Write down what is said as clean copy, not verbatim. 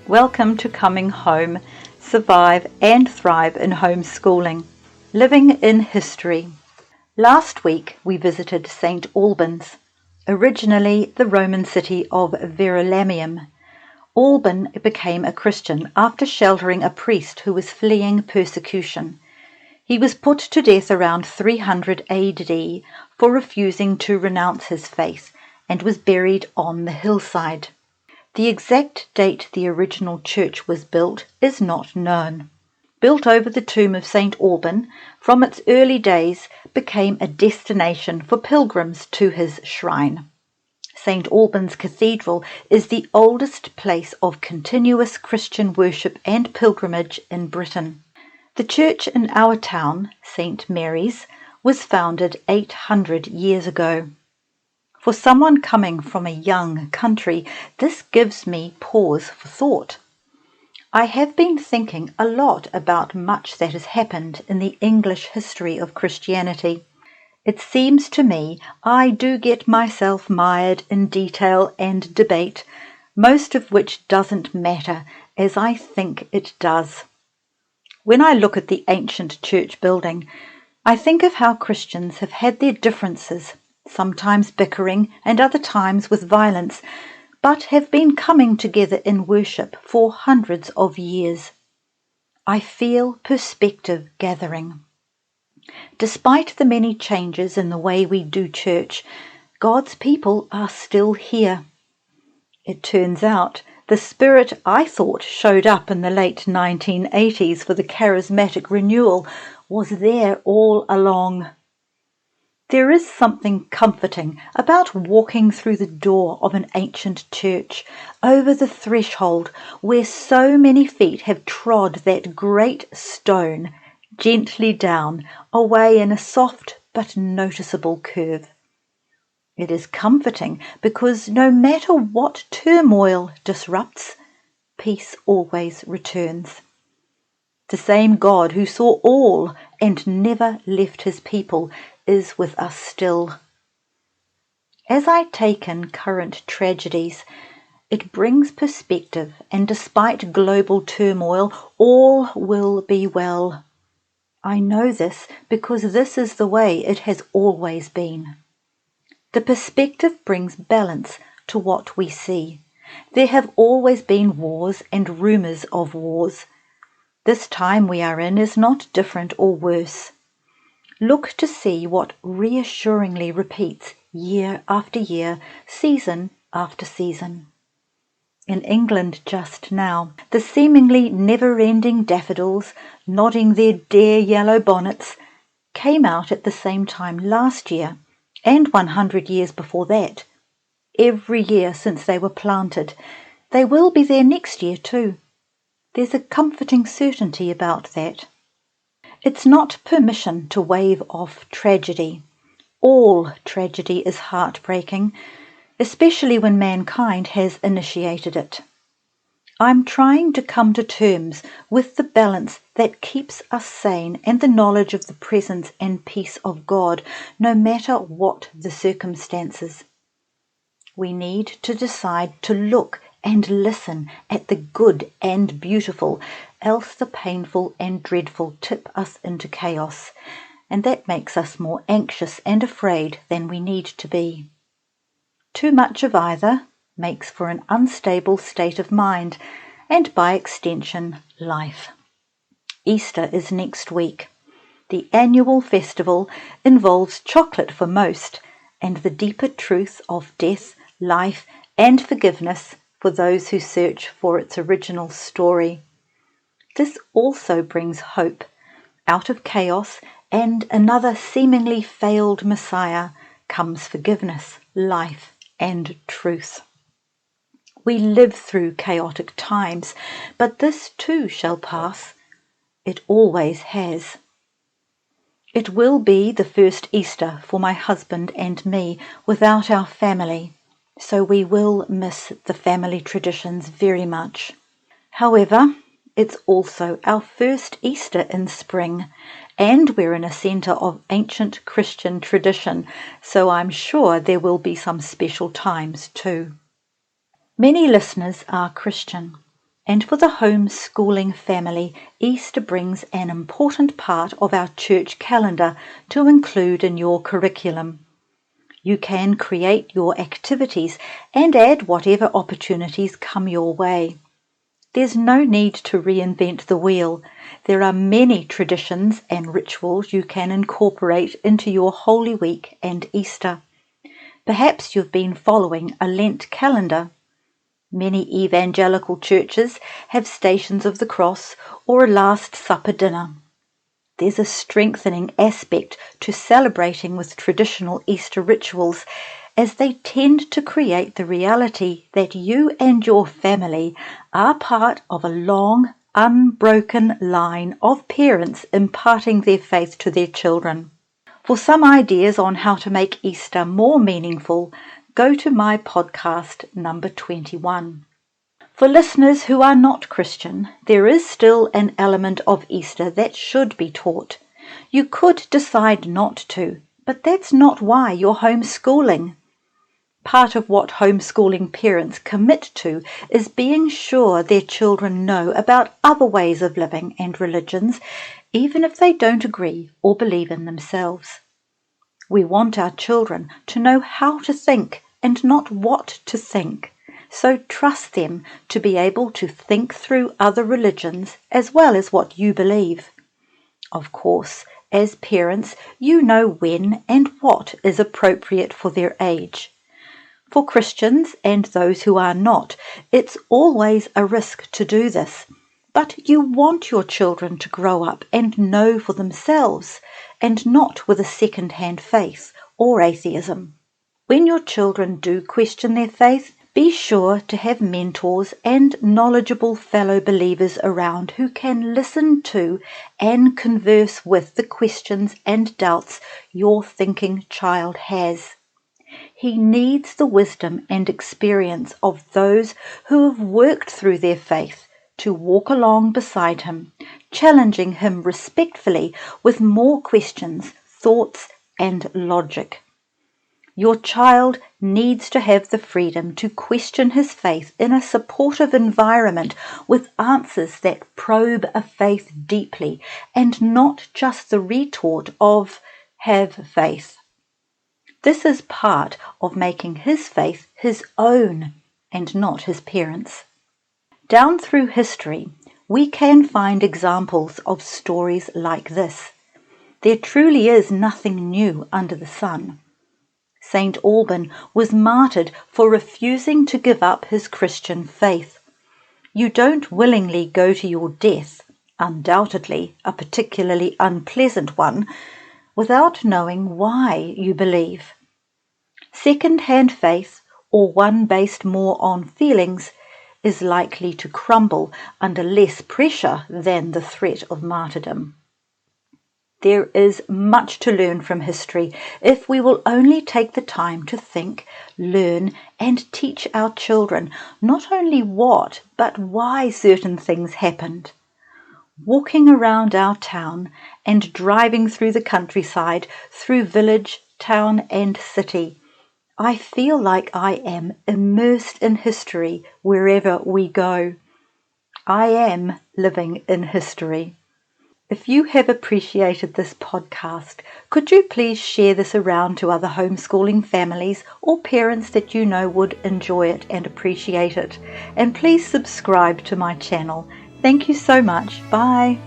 Welcome to Coming Home, Survive and Thrive in Homeschooling, Living in History. Last week we visited St. Albans, originally the Roman city of Verulamium. Alban became a Christian after sheltering a priest who was fleeing persecution. He was put to death around 300 AD for refusing to renounce his faith and was buried on the hillside. The exact date the original church was built is not known. Built over the tomb of St. Alban, from its early days became a destination for pilgrims to his shrine. St. Alban's Cathedral is the oldest place of continuous Christian worship and pilgrimage in Britain. The church in our town, St. Mary's, was founded 800 years ago. For someone coming from a young country, this gives me pause for thought. I have been thinking a lot about much that has happened in the English history of Christianity. It seems to me I do get myself mired in detail and debate, most of which doesn't matter as I think it does. When I look at the ancient church building, I think of how Christians have had their differences, sometimes bickering and other times with violence, but have been coming together in worship for hundreds of years. I feel perspective gathering. Despite the many changes in the way we do church, God's people are still here. It turns out the spirit I thought showed up in the late 1980s for the charismatic renewal was there all along. There is something comforting about walking through the door of an ancient church, over the threshold where so many feet have trod that great stone gently down, away in a soft but noticeable curve. It is comforting because no matter what turmoil disrupts, peace always returns. The same God who saw all and never left his people is with us still. As I take in current tragedies, it brings perspective, and despite global turmoil, all will be well. I know this because this is the way it has always been. The perspective brings balance to what we see. There have always been wars and rumours of wars. This time we are in is not different or worse. Look to see what reassuringly repeats year after year, season after season. In England just now, the seemingly never-ending daffodils, nodding their dear yellow bonnets, came out at the same time last year and 100 years before that. Every year since they were planted. They will be there next year too. There's a comforting certainty about that. It's not permission to wave off tragedy. All tragedy is heartbreaking, especially when mankind has initiated it. I'm trying to come to terms with the balance that keeps us sane and the knowledge of the presence and peace of God, no matter what the circumstances. We need to decide to look and listen at the good and beautiful, else the painful and dreadful tip us into chaos, and that makes us more anxious and afraid than we need to be. Too much of either makes for an unstable state of mind, and by extension, life. Easter is next week. The annual festival involves chocolate for most, and the deeper truth of death, life, and forgiveness for those who search for its original story. This also brings hope. Out of chaos and another seemingly failed Messiah comes forgiveness, life, and truth. We live through chaotic times, but this too shall pass. It always has. It will be the first Easter for my husband and me without our family, so we will miss the family traditions very much. However, it's also our first Easter in spring, and we're in a centre of ancient Christian tradition, so I'm sure there will be some special times too. Many listeners are Christian. And for the homeschooling family, Easter brings an important part of our church calendar to include in your curriculum. You can create your activities and add whatever opportunities come your way. There's no need to reinvent the wheel. There are many traditions and rituals you can incorporate into your Holy Week and Easter. Perhaps you've been following a Lent calendar. Many evangelical churches have Stations of the Cross or a Last Supper dinner. There's a strengthening aspect to celebrating with traditional Easter rituals, as they tend to create the reality that you and your family are part of a long, unbroken line of parents imparting their faith to their children. For some ideas on how to make Easter more meaningful, go to my podcast number 21. For listeners who are not Christian, there is still an element of Easter that should be taught. You could decide not to, but that's not why you're homeschooling. Part of what homeschooling parents commit to is being sure their children know about other ways of living and religions, even if they don't agree or believe in themselves. We want our children to know how to think and not what to think. So trust them to be able to think through other religions as well as what you believe. Of course, as parents, you know when and what is appropriate for their age. For Christians and those who are not, it's always a risk to do this. But you want your children to grow up and know for themselves, and not with a second-hand faith or atheism. When your children do question their faith, be sure to have mentors and knowledgeable fellow believers around who can listen to and converse with the questions and doubts your thinking child has. He needs the wisdom and experience of those who have worked through their faith to walk along beside him, challenging him respectfully with more questions, thoughts, and logic. Your child needs to have the freedom to question his faith in a supportive environment with answers that probe a faith deeply and not just the retort of "have faith." This is part of making his faith his own and not his parents'. Down through history, we can find examples of stories like this. There truly is nothing new under the sun. St. Alban was martyred for refusing to give up his Christian faith. You don't willingly go to your death, undoubtedly a particularly unpleasant one, without knowing why you believe. Second-hand faith, or one based more on feelings, is likely to crumble under less pressure than the threat of martyrdom. There is much to learn from history if we will only take the time to think, learn, and teach our children not only what, but why certain things happened. Walking around our town and driving through the countryside, through village, town, and city, I feel like I am immersed in history wherever we go. I am living in history. If you have appreciated this podcast, could you please share this around to other homeschooling families or parents that you know would enjoy it and appreciate it? And please subscribe to my channel. Thank you so much. Bye.